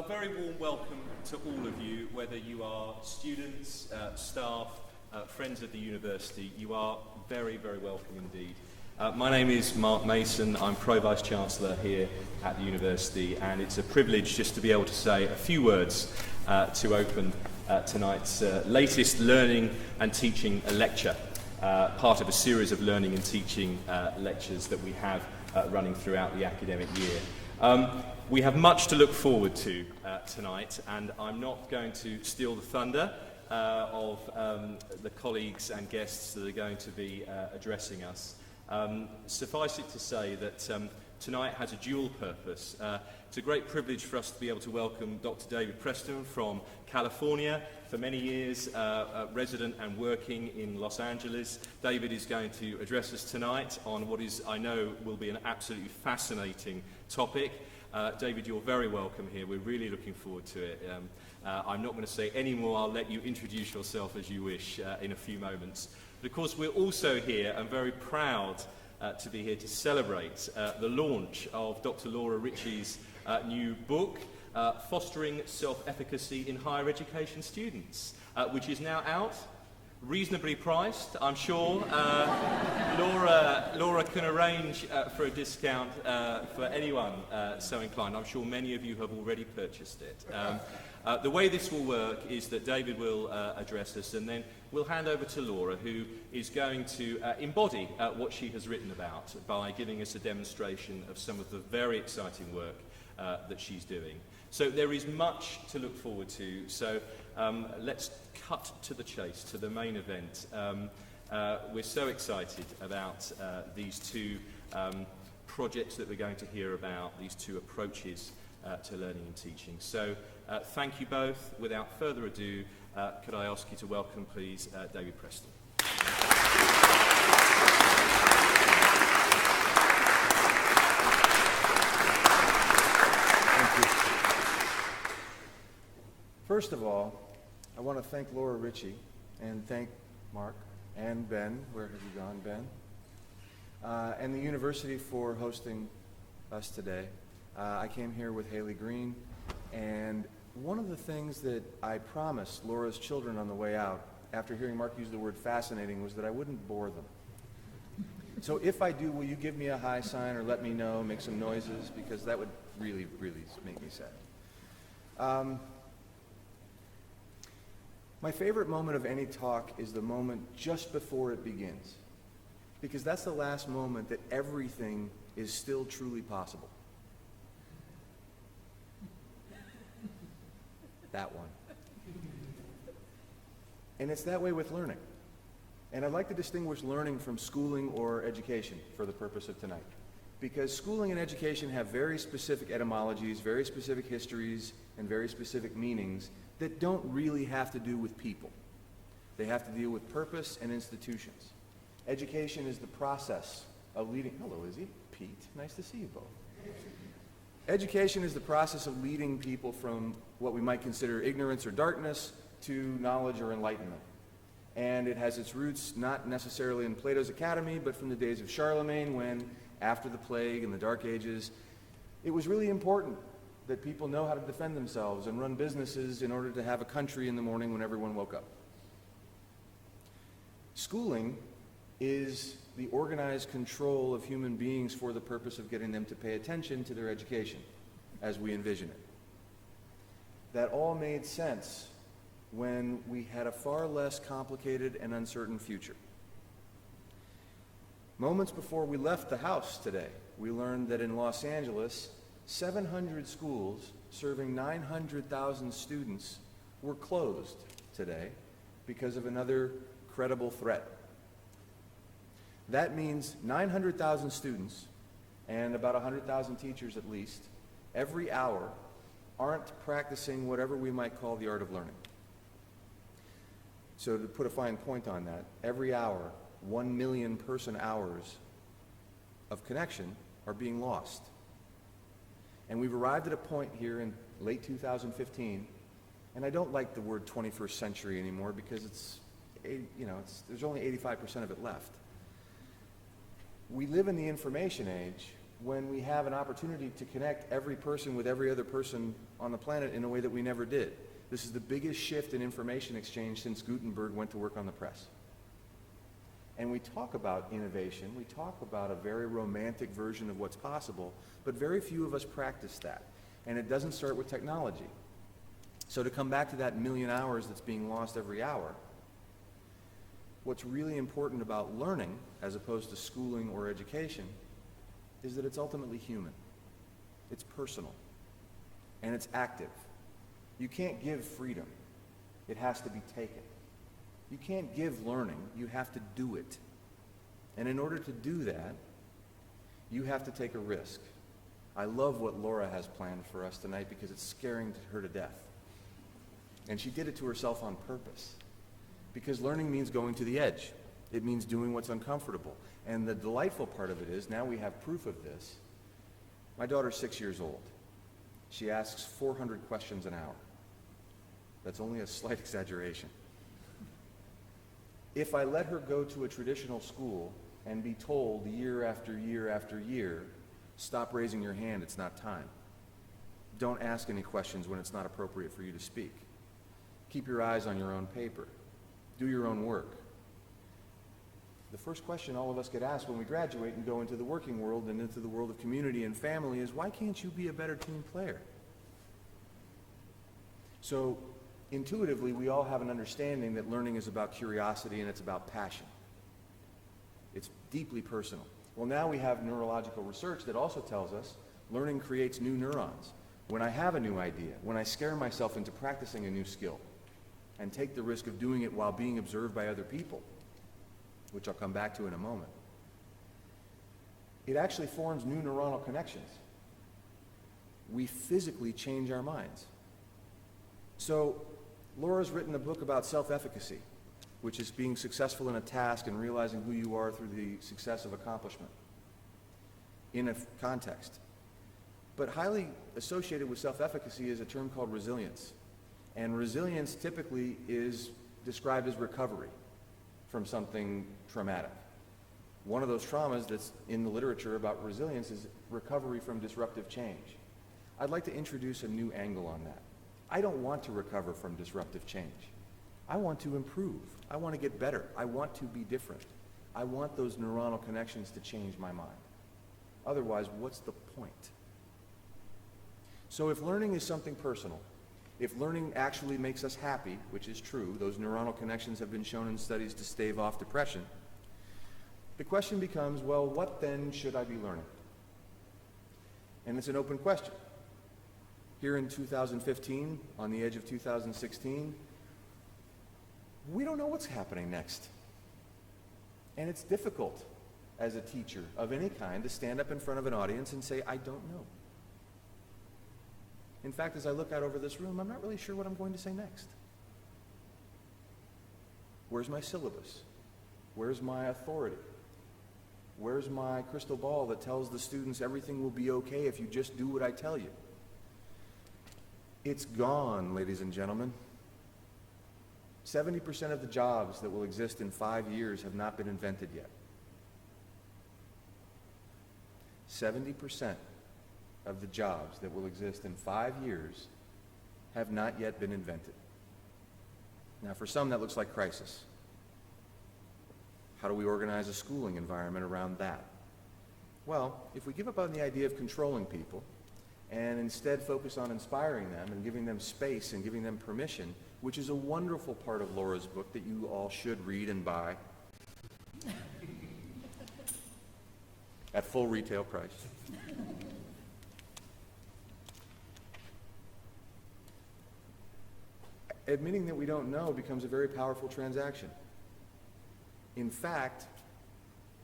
A very warm welcome to all of you, whether you are students, staff, friends of the university. You are very, very welcome indeed. My name is Mark Mason. I'm Pro-Vice Chancellor here at the university, and it's a privilege just to be able to say a few words to open tonight's latest learning and teaching lecture, part of a series of learning and teaching lectures that we have running throughout the academic year. We have much to look forward to tonight, and I'm not going to steal the thunder of the colleagues and guests that are going to be addressing us. Suffice it to say that tonight has a dual purpose. It's a great privilege for us to be able to welcome Dr. David Preston from California, for many years resident and working in Los Angeles. David is going to address us tonight on what is, I know, will be an absolutely fascinating topic. David, you're very welcome here. We're really looking forward to it. I'm not going to say any more. I'll let you introduce yourself as you wish in a few moments. But of course, we're also here and very proud to be here to celebrate the launch of Dr. Laura Ritchie's new book, Fostering Self-Efficacy in Higher Education Students, which is now out, reasonably priced, I'm sure. Laura can arrange for a discount for anyone so inclined. I'm sure many of you have already purchased it. The way this will work is that David will address us, and then we'll hand over to Laura, who is going to embody what she has written about by giving us a demonstration of some of the very exciting work that she's doing. So there is much to look forward to, so let's cut to the chase, to the main event. We're so excited about these two projects that we're going to hear about, these two approaches to learning and teaching. So thank you both. Without further ado, could I ask you to welcome, please, David Preston. First of all, I want to thank Laura Ritchie and thank Mark and Ben, where have you gone, Ben? And the university for hosting us today. I came here with Haley Green, and one of the things that I promised Laura's children on the way out, after hearing Mark use the word fascinating, was that I wouldn't bore them. So if I do, will you give me a hi sign or let me know, make some noises, because that would really, really make me sad. My favorite moment of any talk is the moment just before it begins, because that's the last moment that everything is still truly possible. That one. And it's that way with learning. And I'd like to distinguish learning from schooling or education for the purpose of tonight, because schooling and education have very specific etymologies, very specific histories, and very specific meanings that don't really have to do with people. They have to deal with purpose and institutions. Education is the process of leading... Hello, Izzy. Pete, nice to see you both. Education is the process of leading people from what we might consider ignorance or darkness to knowledge or enlightenment. And it has its roots not necessarily in Plato's Academy, but from the days of Charlemagne, when, after the plague and the Dark Ages, it was really important that people know how to defend themselves and run businesses in order to have a country in the morning when everyone woke up. Schooling is the organized control of human beings for the purpose of getting them to pay attention to their education, as we envision it. That all made sense when we had a far less complicated and uncertain future. Moments before we left the house today, we learned that in Los Angeles, 700 schools serving 900,000 students were closed today because of another credible threat. That means 900,000 students and about 100,000 teachers at least, every hour, aren't practicing whatever we might call the art of learning. So to put a fine point on that, every hour, 1 million person hours of connection are being lost. And we've arrived at a point here in late 2015, and I don't like the word 21st century anymore because there's only 85% of it left. We live in the information age, when we have an opportunity to connect every person with every other person on the planet in a way that we never did. This is the biggest shift in information exchange since Gutenberg went to work on the press. And we talk about innovation, we talk about a very romantic version of what's possible, but very few of us practice that. And it doesn't start with technology. So to come back to that million hours that's being lost every hour, what's really important about learning, as opposed to schooling or education, is that it's ultimately human. It's personal. And it's active. You can't give freedom. It has to be taken. You can't give learning. You have to do it. And in order to do that, you have to take a risk. I love what Laura has planned for us tonight because it's scaring her to death. And she did it to herself on purpose. Because learning means going to the edge. It means doing what's uncomfortable. And the delightful part of it is, now we have proof of this. My daughter's 6 years old. She asks 400 questions an hour. That's only a slight exaggeration. If I let her go to a traditional school and be told year after year after year, stop raising your hand, it's not time. Don't ask any questions when it's not appropriate for you to speak. Keep your eyes on your own paper. Do your own work. The first question all of us get asked when we graduate and go into the working world and into the world of community and family is, why can't you be a better team player? So intuitively, we all have an understanding that learning is about curiosity and it's about passion. It's deeply personal. Well, now we have neurological research that also tells us learning creates new neurons. When I have a new idea, when I scare myself into practicing a new skill and take the risk of doing it while being observed by other people, which I'll come back to in a moment, it actually forms new neuronal connections. We physically change our minds. So Laura's written a book about self-efficacy, which is being successful in a task and realizing who you are through the success of accomplishment in a context. But highly associated with self-efficacy is a term called resilience. And resilience typically is described as recovery from something traumatic. One of those traumas that's in the literature about resilience is recovery from disruptive change. I'd like to introduce a new angle on that. I don't want to recover from disruptive change. I want to improve. I want to get better. I want to be different. I want those neuronal connections to change my mind. Otherwise, what's the point? So if learning is something personal, if learning actually makes us happy, which is true, those neuronal connections have been shown in studies to stave off depression, the question becomes, well, what then should I be learning? And it's an open question. Here in 2015, on the edge of 2016, we don't know what's happening next. And it's difficult as a teacher of any kind to stand up in front of an audience and say, I don't know. In fact, as I look out over this room, I'm not really sure what I'm going to say next. Where's my syllabus? Where's my authority? Where's my crystal ball that tells the students everything will be okay if you just do what I tell you? It's gone, ladies and gentlemen. 70% of the jobs that will exist in 5 years have not been invented yet. 70% of the jobs that will exist in 5 years have not yet been invented. Now, for some, that looks like crisis. How do we organize a schooling environment around that? Well, if we give up on the idea of controlling people and instead focus on inspiring them and giving them space and giving them permission, which is a wonderful part of Laura's book that you all should read and buy at full retail price. Admitting that we don't know becomes a very powerful transaction. In fact,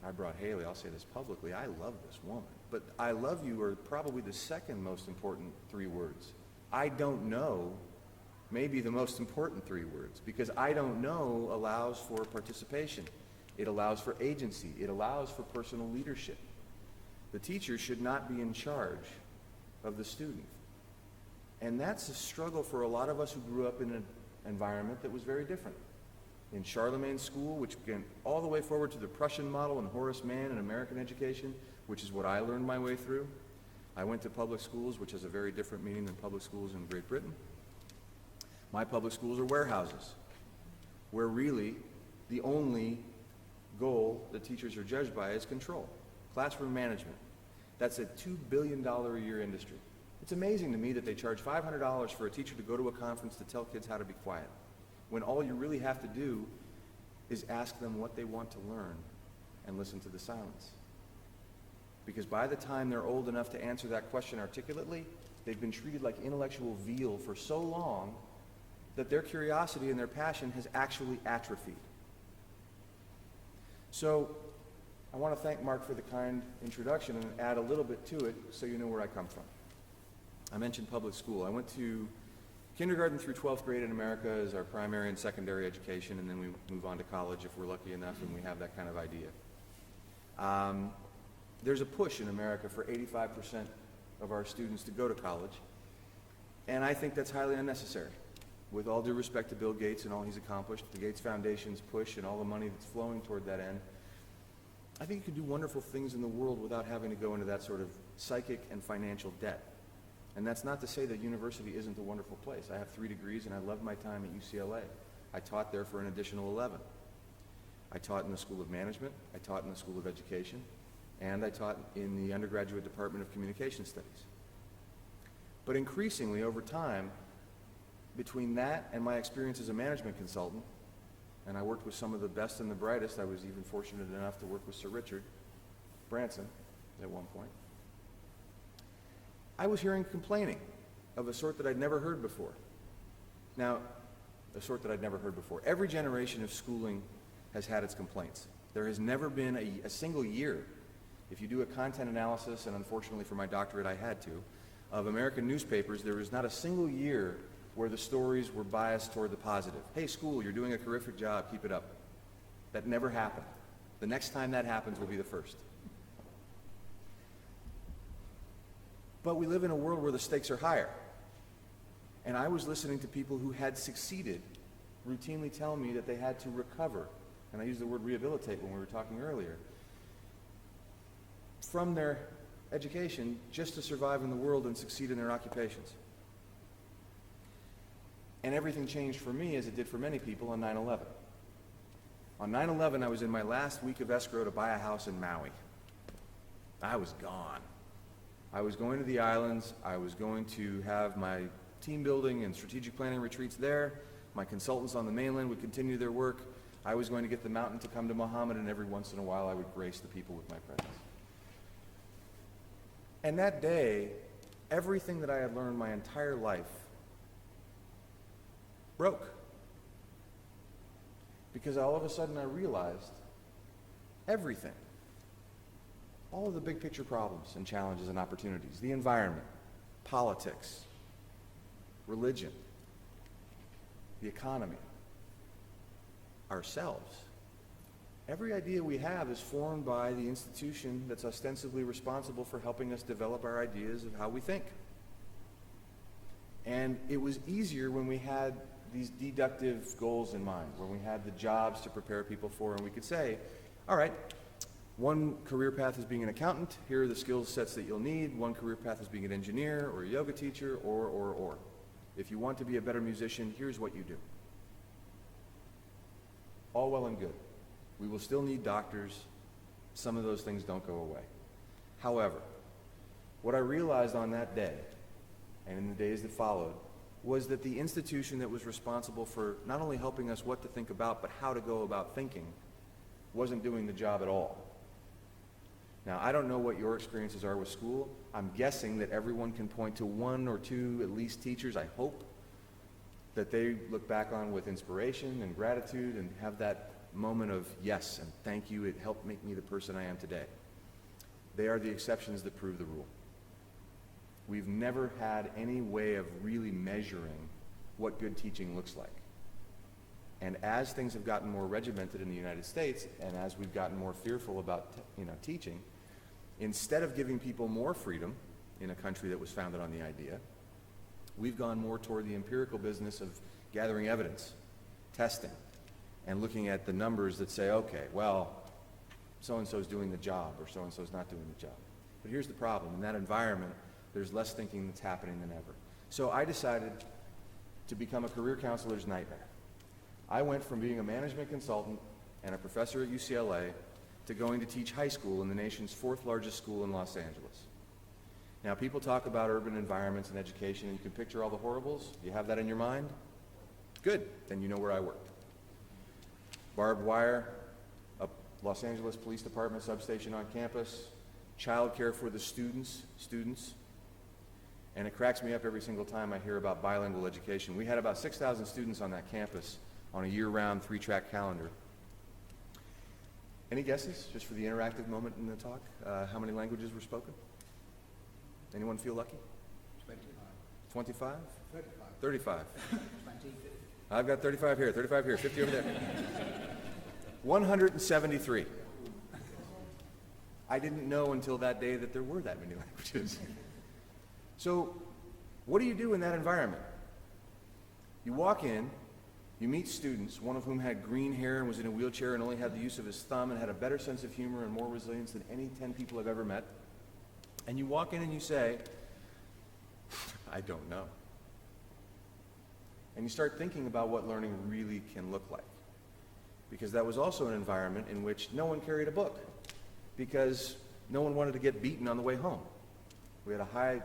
I brought Haley, I'll say this publicly, I love this woman, but I love you are probably the second most important 3 words. I don't know may be the most important 3 words, because I don't know allows for participation. It allows for agency. It allows for personal leadership. The teacher should not be in charge of the student. And that's a struggle for a lot of us who grew up in an environment that was very different. In Charlemagne's school, which began all the way forward to the Prussian model and Horace Mann and American education, which is what I learned my way through. I went to public schools, which has a very different meaning than public schools in Great Britain. My public schools are warehouses, where really the only goal that teachers are judged by is control, classroom management. That's a $2 billion a year industry. It's amazing to me that they charge $500 for a teacher to go to a conference to tell kids how to be quiet, when all you really have to do is ask them what they want to learn and listen to the silence. Because by the time they're old enough to answer that question articulately, they've been treated like intellectual veal for so long that their curiosity and their passion has actually atrophied. So I want to thank Mark for the kind introduction and add a little bit to it so you know where I come from. I mentioned public school. I went to kindergarten through 12th grade in America as our primary and secondary education, and then we move on to college if we're lucky enough and we have that kind of idea. There's a push in America for 85% of our students to go to college, and I think that's highly unnecessary. With all due respect to Bill Gates and all he's accomplished, the Gates Foundation's push and all the money that's flowing toward that end, I think you can do wonderful things in the world without having to go into that sort of psychic and financial debt. And that's not to say that university isn't a wonderful place. I have 3 degrees and I love my time at UCLA. I taught there for an additional 11. I taught in the School of Management, I taught in the School of Education, and I taught in the undergraduate Department of Communication Studies. But increasingly over time, between that and my experience as a management consultant, and I worked with some of the best and the brightest. I was even fortunate enough to work with Sir Richard Branson at one point. I was hearing complaining of a sort that I'd never heard before. Now, a sort that I'd never heard before. Every generation of schooling has had its complaints. There has never been a single year, if you do a content analysis, and unfortunately for my doctorate I had to, of American newspapers, there was not a single year where the stories were biased toward the positive. Hey, school, you're doing a terrific job, keep it up. That never happened. The next time that happens will be the first. But we live in a world where the stakes are higher. And I was listening to people who had succeeded routinely tell me that they had to recover, and I used the word rehabilitate when we were talking earlier, from their education just to survive in the world and succeed in their occupations. And everything changed for me, as it did for many people, on 9/11. On 9/11, I was in my last week of escrow to buy a house in Maui. I was gone. I was going to the islands. I was going to have my team building and strategic planning retreats there. My consultants on the mainland would continue their work. I was going to get the mountain to come to Muhammad, and every once in a while I would grace the people with my presence. And that day, everything that I had learned my entire life broke. Because all of a sudden I realized everything, all of the big picture problems and challenges and opportunities, the environment, politics, religion, the economy, ourselves. Every idea we have is formed by the institution that's ostensibly responsible for helping us develop our ideas of how we think. And it was easier when we had these deductive goals in mind, when we had the jobs to prepare people for, and we could say, all right, one career path is being an accountant, here are the skill sets that you'll need, one career path is being an engineer or a yoga teacher, or. If you want to be a better musician, here's what you do. All well and good. We will still need doctors. Some of those things don't go away. However, what I realized on that day, and in the days that followed, was that the institution that was responsible for not only helping us what to think about, but how to go about thinking, wasn't doing the job at all. Now, I don't know what your experiences are with school. I'm guessing that everyone can point to one or two, at least, teachers, I hope, that they look back on with inspiration and gratitude and have that moment of yes and thank you, it helped make me the person I am today. They are the exceptions that prove the rule. We've never had any way of really measuring what good teaching looks like. And as things have gotten more regimented in the United States, and as we've gotten more fearful about teaching, instead of giving people more freedom in a country that was founded on the idea, we've gone more toward the empirical business of gathering evidence, testing, and looking at the numbers that say, okay, well, so-and-so's doing the job or so-and-so's not doing the job. But here's the problem. In that environment, there's less thinking that's happening than ever. So I decided to become a career counselor's nightmare. I went from being a management consultant and a professor at UCLA to going to teach high school in the nation's 4th largest school in Los Angeles. Now, people talk about urban environments and education, and you can picture all the horribles. You have that in your mind? Good, then you know where I worked. Barbed wire, a Los Angeles Police Department substation on campus, childcare for the students, and it cracks me up every single time I hear about bilingual education. We had about 6,000 students on that campus on a year-round 3-track calendar. Any guesses, just for the interactive moment in the talk, how many languages were spoken? Anyone feel lucky? 25? 35. 20. I've got 35 here, 50 over there. 173. I didn't know until that day that there were that many languages. So, what do you do in that environment? You walk in, you meet students, one of whom had green hair and was in a wheelchair and only had the use of his thumb and had a better sense of humor and more resilience than any 10 people I've ever met. And you walk in and you say, I don't know. And you start thinking about what learning really can look like. Because that was also an environment in which no one carried a book, because no one wanted to get beaten on the way home. We had a high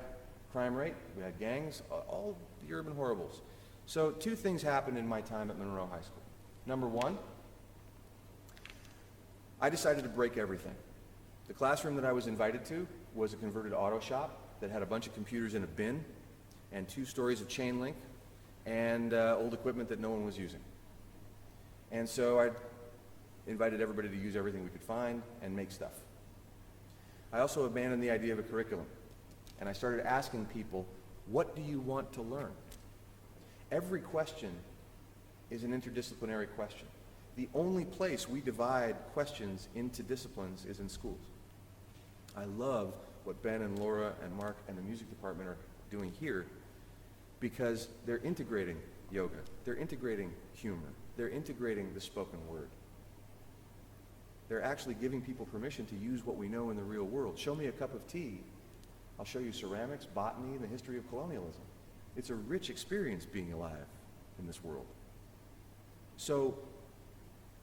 crime rate, we had gangs, all the urban horribles. So 2 things happened in my time at Monroe High School. Number 1, I decided to break everything. The classroom that I was invited to was a converted auto shop that had a bunch of computers in a bin and 2 stories of chain link and old equipment that no one was using. And so I invited everybody to use everything we could find and make stuff. I also abandoned the idea of a curriculum, and I started asking people, what do you want to learn? Every question is an interdisciplinary question. The only place we divide questions into disciplines is in schools. I love what Ben and Laura and Mark and the music department are doing here, because they're integrating yoga, they're integrating humor, they're integrating the spoken word. They're actually giving people permission to use what we know in the real world. Show me a cup of tea, I'll show you ceramics, botany, and the history of colonialism. It's a rich experience being alive in this world. So,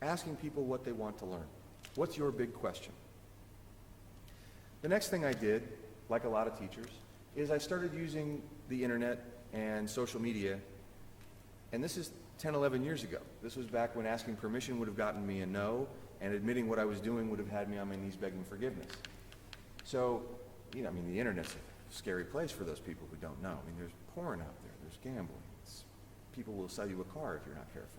asking people what they want to learn. What's your big question? The next thing I did, like a lot of teachers, is I started using the internet and social media, and this is 10, 11 years ago. This was back when asking permission would have gotten me a no, and admitting what I was doing would have had me on my knees begging forgiveness. So, the internet's a scary place for those people who don't know. There's porn out there, there's gambling. People will sell you a car if you're not careful.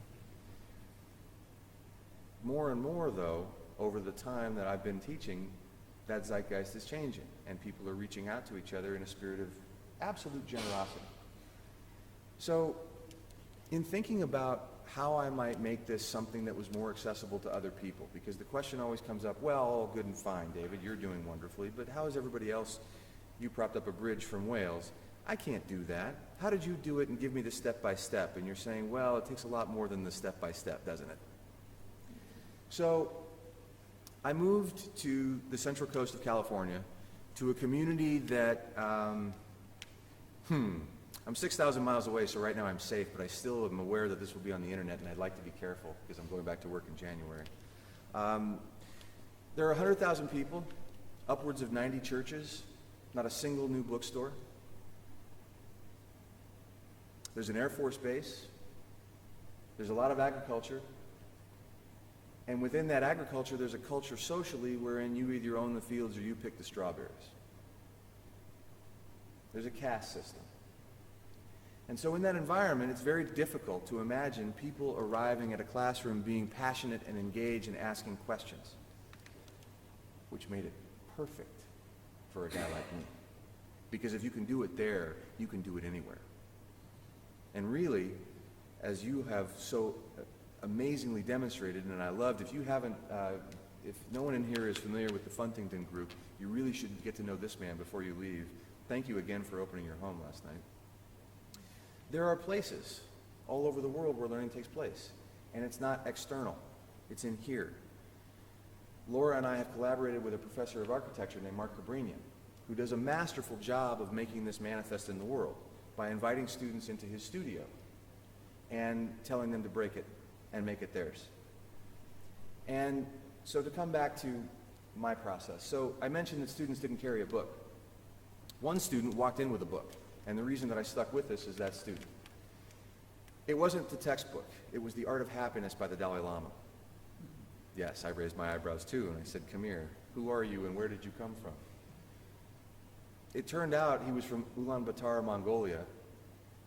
More and more, though, over the time that I've been teaching, that zeitgeist is changing, and people are reaching out to each other in a spirit of absolute generosity. So, in thinking about how I might make this something that was more accessible to other people, because the question always comes up, well, all good and fine, David, you're doing wonderfully, but how is everybody else? You propped up a bridge from Wales. I can't do that. How did you do it and give me the step-by-step? And you're saying, well, it takes a lot more than the step-by-step, doesn't it? So I moved to the Central Coast of California, to a community that, I'm 6,000 miles away, so right now I'm safe, but I still am aware that this will be on the internet, and I'd like to be careful because I'm going back to work in January. There are 100,000 people, upwards of 90 churches, not a single new bookstore. There's an Air Force base. There's a lot of agriculture. And within that agriculture, there's a culture socially wherein you either own the fields or you pick the strawberries. There's a caste system. And so in that environment, it's very difficult to imagine people arriving at a classroom being passionate and engaged and asking questions, which made it perfect for a guy like me. Because if you can do it there, you can do it anywhere. And really, as you have so amazingly demonstrated, and I loved, if no one in here is familiar with the Funtington Group, you really should get to know this man before you leave. Thank you again for opening your home last night. There are places all over the world where learning takes place, and it's not external, it's in here. Laura and I have collaborated with a professor of architecture named Mark Cabrinian, who does a masterful job of making this manifest in the world by inviting students into his studio and telling them to break it and make it theirs. And so to come back to my process. So I mentioned that students didn't carry a book. One student walked in with a book, and the reason that I stuck with this is that student. It wasn't the textbook. It was The Art of Happiness by the Dalai Lama. Yes, I raised my eyebrows too, and I said, "Come here. Who are you and where did you come from?" It turned out he was from Ulaanbaatar, Mongolia.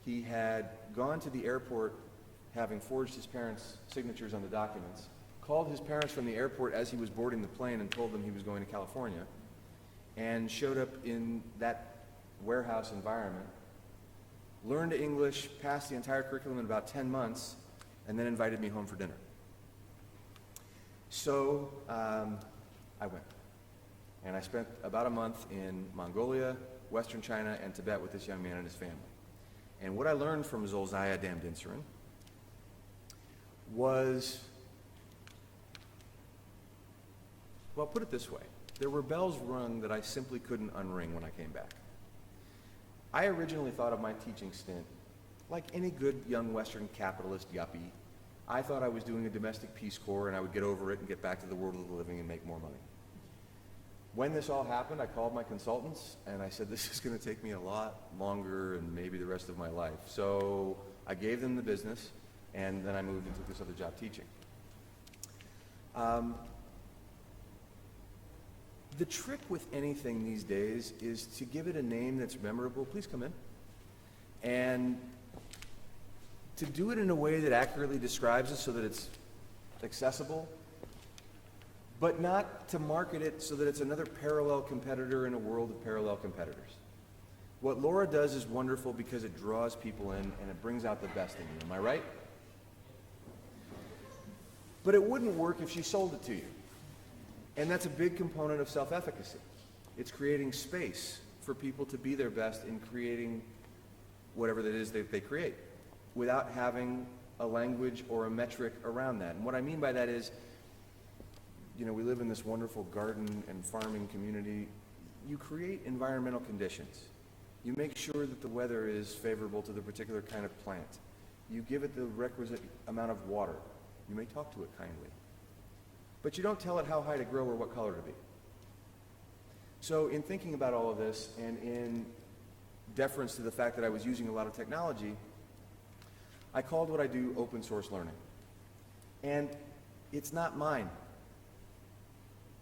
He had gone to the airport, having forged his parents' signatures on the documents, called his parents from the airport as he was boarding the plane and told them he was going to California, and showed up in that warehouse environment, learned English, passed the entire curriculum in about 10 months, and then invited me home for dinner. So I went. And I spent about a month in Mongolia, Western China, and Tibet with this young man and his family. And what I learned from Zolzaya Damdinsaran was, well, put it this way. There were bells rung that I simply couldn't unring when I came back. I originally thought of my teaching stint like any good young Western capitalist yuppie. I thought I was doing a domestic Peace Corps and I would get over it and get back to the world of the living and make more money. When this all happened, I called my consultants and I said, this is going to take me a lot longer and maybe the rest of my life. So I gave them the business, and then I moved and took this other job teaching. The trick with anything these days is to give it a name that's memorable. Please come in. And to do it in a way that accurately describes it so that it's accessible, but not to market it so that it's another parallel competitor in a world of parallel competitors. What Laura does is wonderful because it draws people in and it brings out the best in you. Am I right? But it wouldn't work if she sold it to you. And that's a big component of self-efficacy. It's creating space for people to be their best in creating whatever that is that they create without having a language or a metric around that. And what I mean by that is, you know, we live in this wonderful garden and farming community. You create environmental conditions. You make sure that the weather is favorable to the particular kind of plant. You give it the requisite amount of water. You may talk to it kindly. But you don't tell it how high to grow or what color to be. So in thinking about all of this, and in deference to the fact that I was using a lot of technology, I called what I do open source learning. And it's not mine.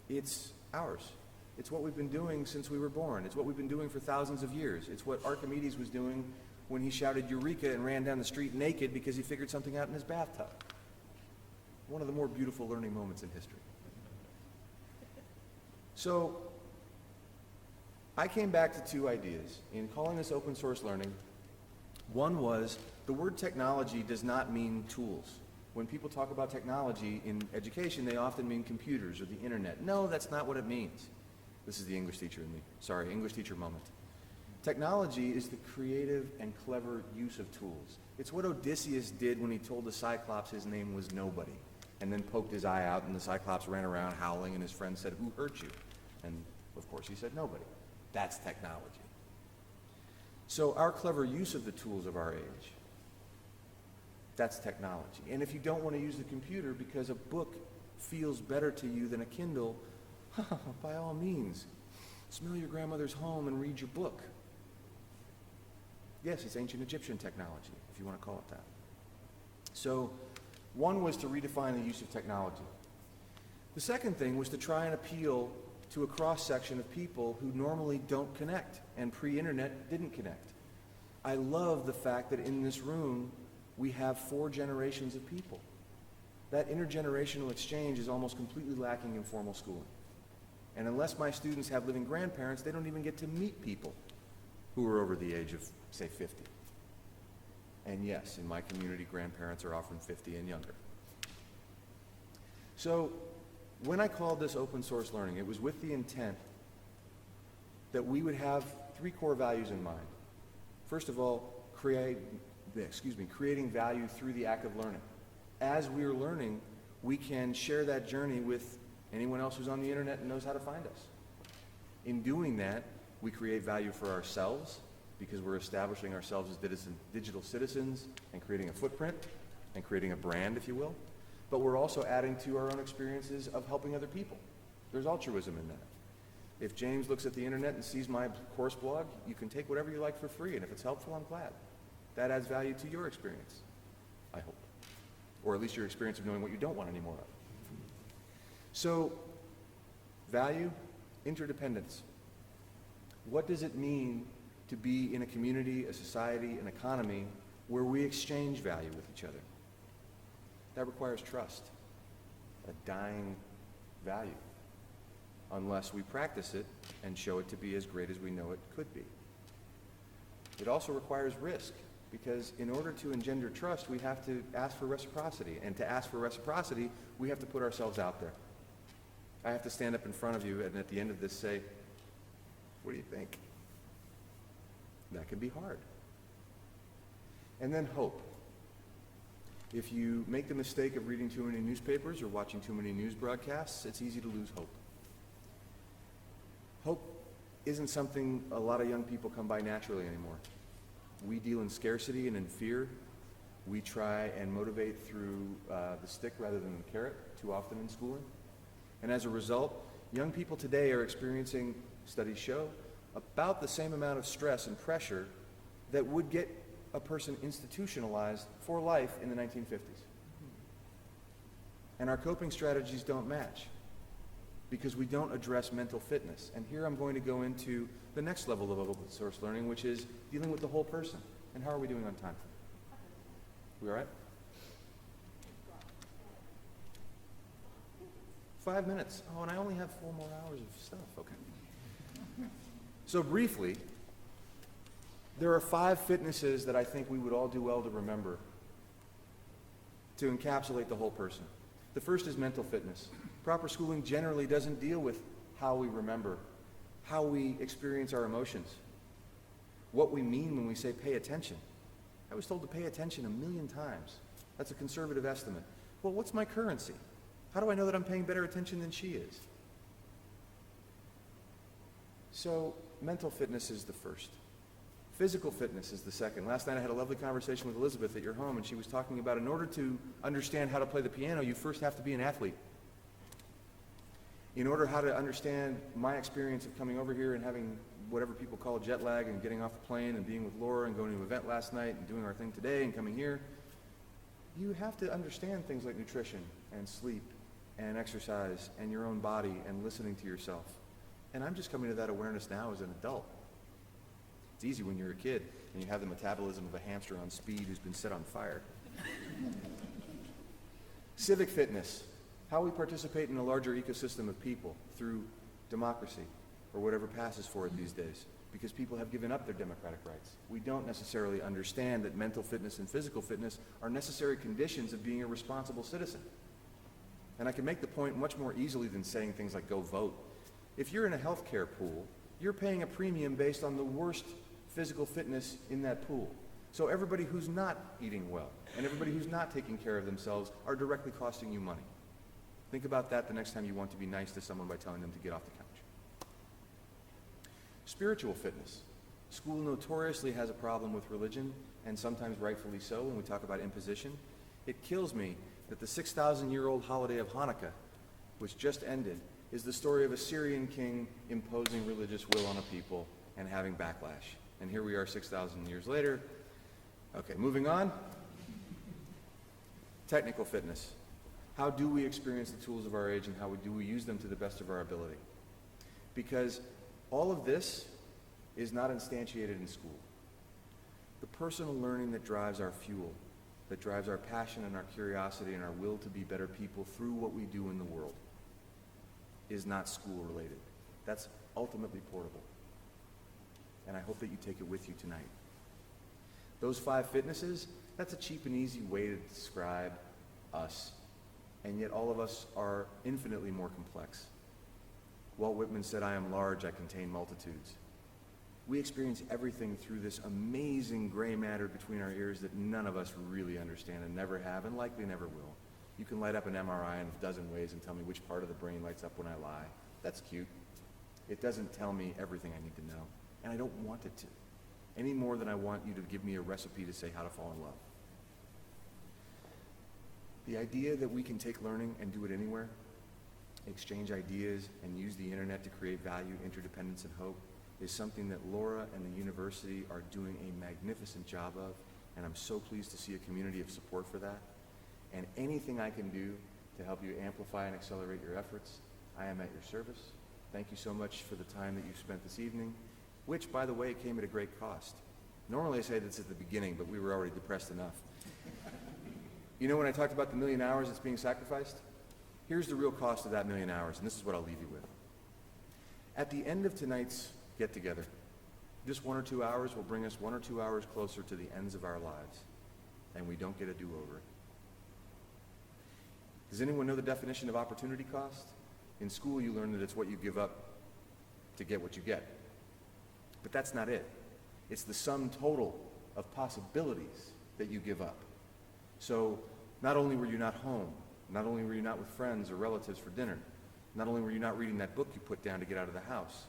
It's ours. It's what we've been doing since we were born. It's what we've been doing for thousands of years. It's what Archimedes was doing when he shouted Eureka and ran down the street naked because he figured something out in his bathtub. One of the more beautiful learning moments in history. So I came back to two ideas in calling this open source learning. One was the word technology does not mean tools. When people talk about technology in education, they often mean computers or the internet. No, that's not what it means. This is the English teacher in me. Sorry, English teacher moment. Technology is the creative and clever use of tools. It's what Odysseus did when he told the Cyclops his name was nobody, and then poked his eye out, and the Cyclops ran around howling, and his friend said, "Who hurt you?" And of course he said, "Nobody." That's technology. So our clever use of the tools of our age, that's technology. And if you don't want to use the computer because a book feels better to you than a Kindle, by all means, smell your grandmother's home and read your book. Yes, it's ancient Egyptian technology, if you want to call it that. So one was to redefine the use of technology. The second thing was to try and appeal to a cross-section of people who normally don't connect and pre-internet didn't connect. I love the fact that in this room we have 4 generations of people. That intergenerational exchange is almost completely lacking in formal schooling. And unless my students have living grandparents, they don't even get to meet people who are over the age of, say, 50. And yes, in my community, grandparents are often 50 and younger. So when I called this open source learning, it was with the intent that we would have 3 core values in mind. First of all, creating value through the act of learning. As we're learning, we can share that journey with anyone else who's on the internet and knows how to find us. In doing that, we create value for ourselves because we're establishing ourselves as digital citizens and creating a footprint and creating a brand, if you will. But we're also adding to our own experiences of helping other people. There's altruism in that. If James looks at the internet and sees my course blog, you can take whatever you like for free, and if it's helpful, I'm glad. That adds value to your experience, I hope. Or at least your experience of knowing what you don't want any more of. So, value, interdependence. What does it mean to be in a community, a society, an economy where we exchange value with each other? That requires trust, a dying value, unless we practice it and show it to be as great as we know it could be. It also requires risk, because in order to engender trust, we have to ask for reciprocity. And to ask for reciprocity, we have to put ourselves out there. I have to stand up in front of you and at the end of this say, what do you think? That can be hard. And then hope. If you make the mistake of reading too many newspapers or watching too many news broadcasts, it's easy to lose hope. Hope isn't something a lot of young people come by naturally anymore. We deal in scarcity and in fear. We try and motivate through the stick rather than the carrot too often in schooling. And as a result, young people today are experiencing, studies show, about the same amount of stress and pressure that would get a person institutionalized for life in the 1950s. And our coping strategies don't match because we don't address mental fitness. And here I'm going to go into the next level of open source learning, which is dealing with the whole person. And how are we doing on time? We all right? 5 minutes. Oh, and I only have 4 more hours of stuff. Okay. So briefly, there are 5 fitnesses that I think we would all do well to remember to encapsulate the whole person. The first is mental fitness. Proper schooling generally doesn't deal with how we remember, how we experience our emotions, what we mean when we say pay attention. I was told to pay attention 1,000,000 times. That's a conservative estimate. Well, what's my currency? How do I know that I'm paying better attention than she is? So, mental fitness is the first. Physical fitness is the second. Last night I had a lovely conversation with Elizabeth at your home, and she was talking about in order to understand how to play the piano, you first have to be an athlete. In order how to understand my experience of coming over here and having whatever people call jet lag and getting off the plane and being with Laura and going to an event last night and doing our thing today and coming here, you have to understand things like nutrition and sleep and exercise and your own body and listening to yourself. And I'm just coming to that awareness now as an adult. It's easy when you're a kid and you have the metabolism of a hamster on speed who's been set on fire. Civic fitness, how we participate in a larger ecosystem of people through democracy or whatever passes for it these days, because people have given up their democratic rights. We don't necessarily understand that mental fitness and physical fitness are necessary conditions of being a responsible citizen. And I can make the point much more easily than saying things like go vote. If you're in a healthcare pool, you're paying a premium based on the worst physical fitness in that pool. So everybody who's not eating well and everybody who's not taking care of themselves are directly costing you money. Think about that the next time you want to be nice to someone by telling them to get off the couch. Spiritual fitness. School notoriously has a problem with religion, and sometimes rightfully so when we talk about imposition. It kills me that the 6,000-year-old holiday of Hanukkah, which just ended, is the story of a Syrian king imposing religious will on a people and having backlash. And here we are 6,000 years later. Okay, moving on. Technical fitness. How do we experience the tools of our age and how do we use them to the best of our ability? Because all of this is not instantiated in school. The personal learning that drives our fuel, that drives our passion and our curiosity and our will to be better people through what we do in the world, is not school related. That's ultimately portable. And I hope that you take it with you tonight. Those 5 fitnesses, that's a cheap and easy way to describe us. And yet all of us are infinitely more complex. Walt Whitman said, "I am large, I contain multitudes." We experience everything through this amazing gray matter between our ears that none of us really understand and never have and likely never will. You can light up an MRI in a dozen ways and tell me which part of the brain lights up when I lie. That's cute. It doesn't tell me everything I need to know, and I don't want it to, any more than I want you to give me a recipe to say how to fall in love. The idea that we can take learning and do it anywhere, exchange ideas, and use the internet to create value, interdependence, and hope is something that Laura and the university are doing a magnificent job of, and I'm so pleased to see a community of support for that. And anything I can do to help you amplify and accelerate your efforts, I am at your service. Thank you so much for the time that you spent this evening, which, by the way, came at a great cost. Normally I say this at the beginning, but we were already depressed enough. You know when I talked about the 1,000,000 hours that's being sacrificed? Here's the real cost of that 1,000,000 hours, and this is what I'll leave you with. At the end of tonight's get-together, this 1 or 2 hours will bring us 1 or 2 hours closer to the ends of our lives, and we don't get a do-over. Does anyone know the definition of opportunity cost? In school, you learn that it's what you give up to get what you get. But that's not it. It's the sum total of possibilities that you give up. So not only were you not home, not only were you not with friends or relatives for dinner, not only were you not reading that book you put down to get out of the house,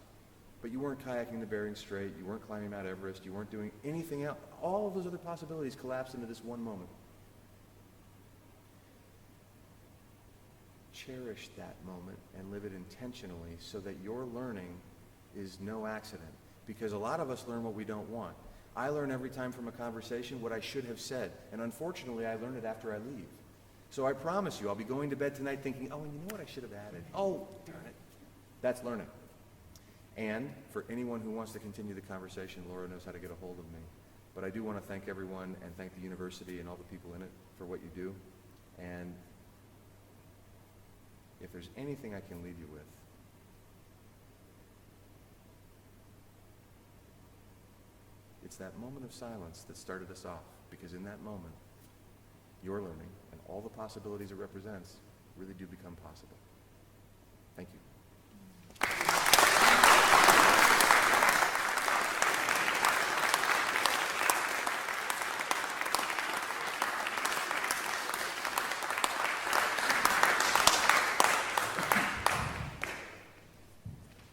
but you weren't kayaking the Bering Strait, you weren't climbing Mount Everest, you weren't doing anything else. All of those other possibilities collapsed into this one moment. Cherish that moment and live it intentionally so that your learning is no accident. Because a lot of us learn what we don't want. I learn every time from a conversation what I should have said, and unfortunately I learn it after I leave. So I promise you, I'll be going to bed tonight thinking, oh, and you know what I should have added? Oh, darn it. That's learning. And for anyone who wants to continue the conversation, Laura knows how to get a hold of me. But I do want to thank everyone and thank the university and all the people in it for what you do. And if there's anything I can leave you with, it's that moment of silence that started us off, because in that moment, your learning and all the possibilities it represents really do become possible. Thank you.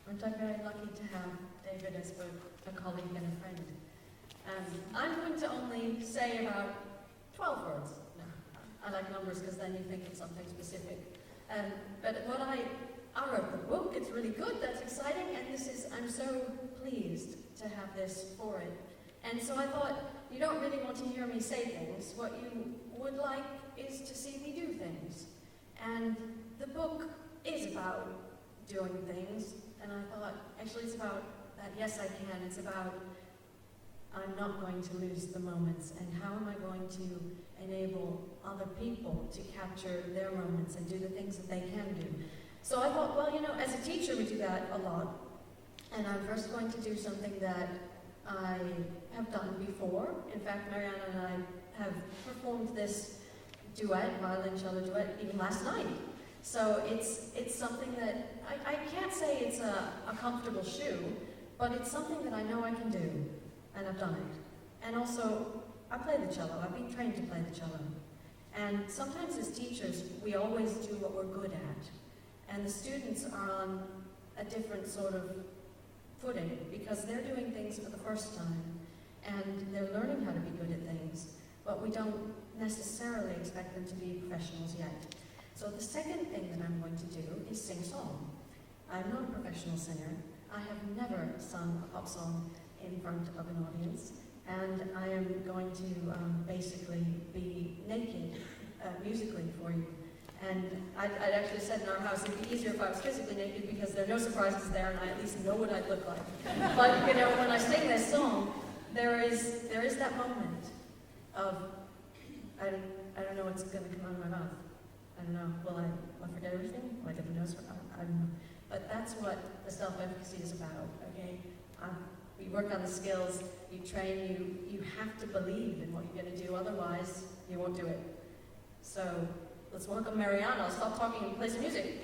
Aren't I very lucky to have David as both a colleague and a friend? I'm going to only say about 12 words. No, I like numbers because then you think it's something specific. But what I wrote the book, it's really good, that's exciting, and I'm so pleased to have this for it. And so I thought, you don't really want to hear me say things. What you would like is to see me do things. And the book is about doing things, and I thought, actually it's about that, yes I can, it's about I'm not going to lose the moments, and how am I going to enable other people to capture their moments and do the things that they can do. So I thought, well, you know, as a teacher we do that a lot, and I'm first going to do something that I have done before. In fact, Mariana and I have performed this duet, violin cello duet, even last night. So it's something that, I can't say it's a comfortable shoe, but it's something that I know I can do, and I've done it. And also, I play the cello. I've been trained to play the cello. And sometimes as teachers, we always do what we're good at. And the students are on a different sort of footing because they're doing things for the first time, and they're learning how to be good at things, but we don't necessarily expect them to be professionals yet. So the second thing that I'm going to do is sing song. I'm not a professional singer. I have never sung a pop song in front of an audience, and I am going to basically be naked musically for you. And I'd actually said in our house it'd be easier if I was physically naked because there are no surprises there, and I at least know what I'd look like. But you know, when I sing this song, there is that moment of I don't know what's going to come out of my mouth. I don't know. Will I forget everything? Will I get the nose? I don't know. But that's what the self-efficacy is about. Okay. You work on the skills, you train, you have to believe in what you're going to do, otherwise you won't do it. So let's welcome Mariana. I'll stop talking and play some music.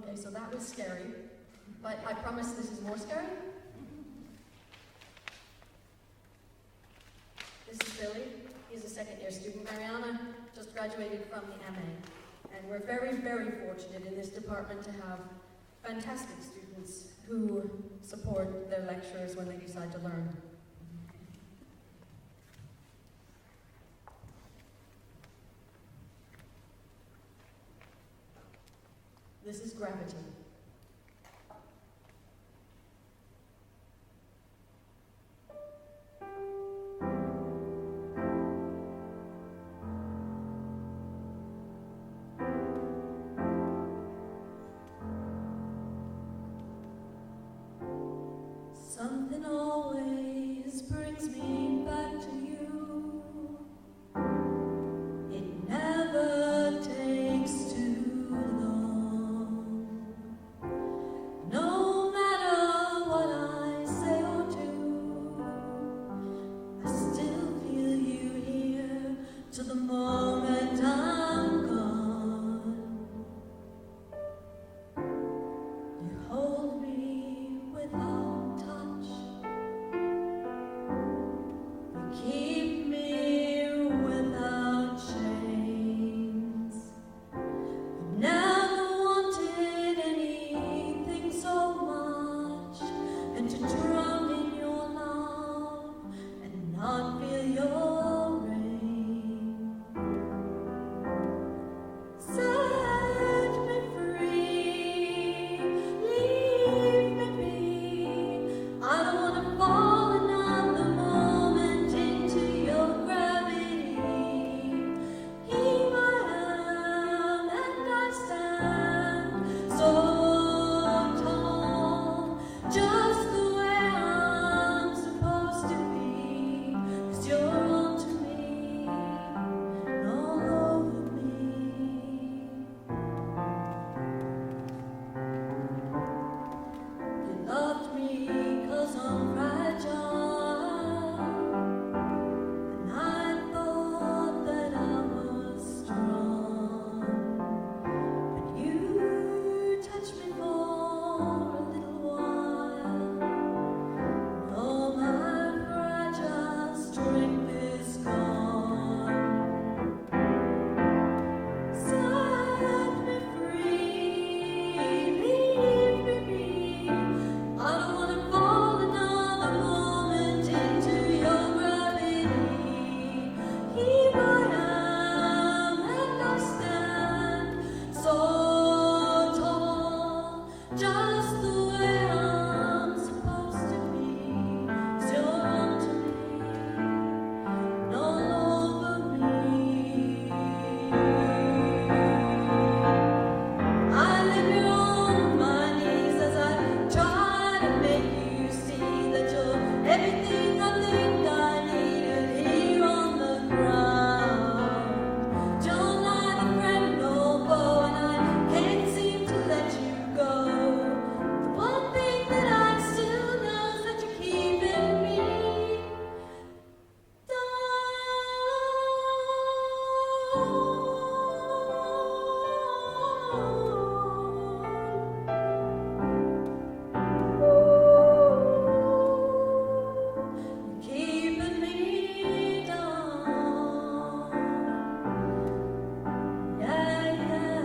Okay, so that was scary, but I promise this is more scary. This is Billy. He's a second-year student. Mariana just graduated from the MA. And we're very, very fortunate in this department to have fantastic students who support their lecturers when they decide to learn. This is gravity. Something always brings me back to you. It never takes too long. No matter what I say or do, I still feel you here till the moment I'm gone. You hold me without touch. You keep me without chains. I've never wanted anything so much and to drown in your love and not feel your rain. Set me free, leave me be. I don't want to fall another moment into your gravity. Here I am and I stand so tall, just the way I'm supposed to be, 'cause you're onto me and all over me. You loved me 'cause I'm fragile, and I thought that I was strong. But you touched me for a little while, and all my fragile strength is gone. Set me free, leave me be. I don't want to fall another moment into your gravity. Here I am and I stand so tall, just the way I'm supposed to be. 'Cause you're onto me and all over me. I live here on my knees as I try to make you see that you're everything I think I needed here on the ground. You're neither friend nor foe, and I can't seem to let you go. The one thing that I still know is that you're keeping me down. Keeping me down. Yeah, yeah.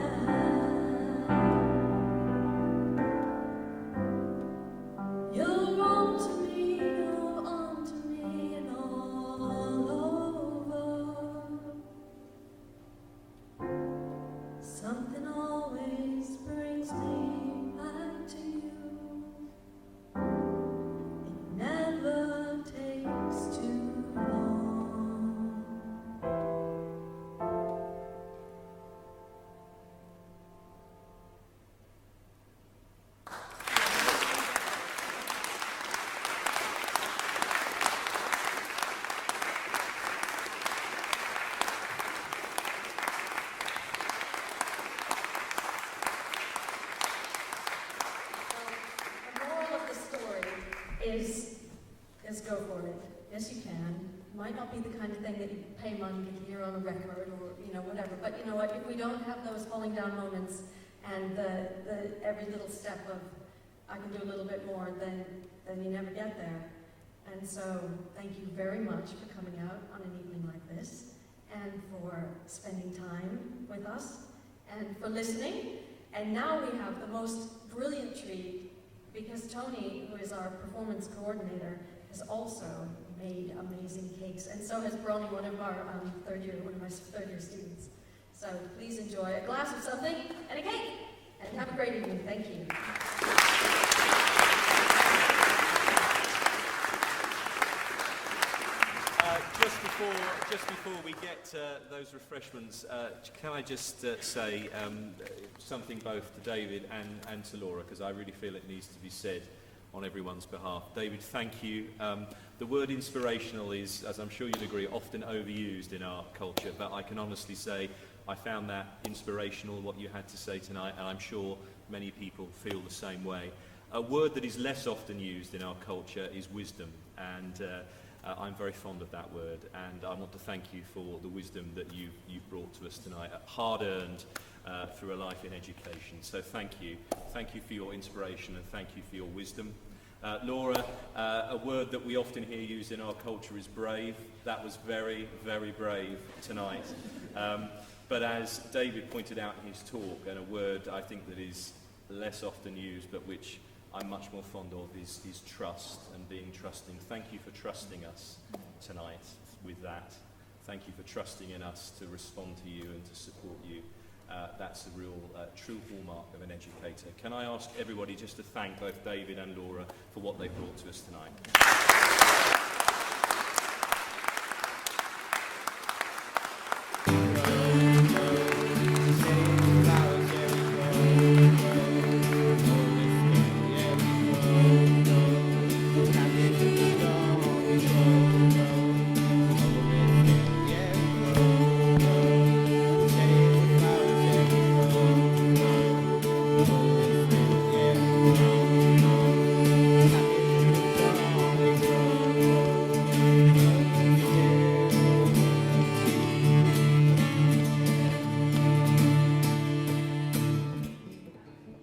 You're onto me, you're onto me, and all over. Something always brings me back to you. It never takes too long. The moral of the story is go for it. Yes, you can. Might not be the kind of thing that you pay money to hear on a record or, whatever. But you know what? If we don't have those falling down moments And every little step of, I can do a little bit more, then you never get there. And so, thank you very much for coming out on an evening like this, and for spending time with us, and for listening. And now we have the most brilliant treat, because Tony, who is our performance coordinator, has also made amazing cakes, and so has Bronnie, one of my third year students. So please enjoy a glass of something and a cake, and have a great evening. Thank you. Just before we get those refreshments, can I just say something both to David and to Laura, because I really feel it needs to be said on everyone's behalf. David, thank you. The word inspirational is, as I'm sure you'd agree, often overused in our culture, but I can honestly say I found that inspirational, what you had to say tonight, and I'm sure many people feel the same way. A word that is less often used in our culture is wisdom, and I'm very fond of that word, and I want to thank you for the wisdom that you've brought to us tonight, hard-earned through a life in education. So thank you. Thank you for your inspiration, and thank you for your wisdom. Laura, a word that we often hear used in our culture is brave. That was very, very brave tonight. But as David pointed out in his talk, and a word I think that is less often used, but which I'm much more fond of, is trust and being trusting. Thank you for trusting us tonight with that. Thank you for trusting in us to respond to you and to support you. That's a real true hallmark of an educator. Can I ask everybody just to thank both David and Laura for what they brought to us tonight?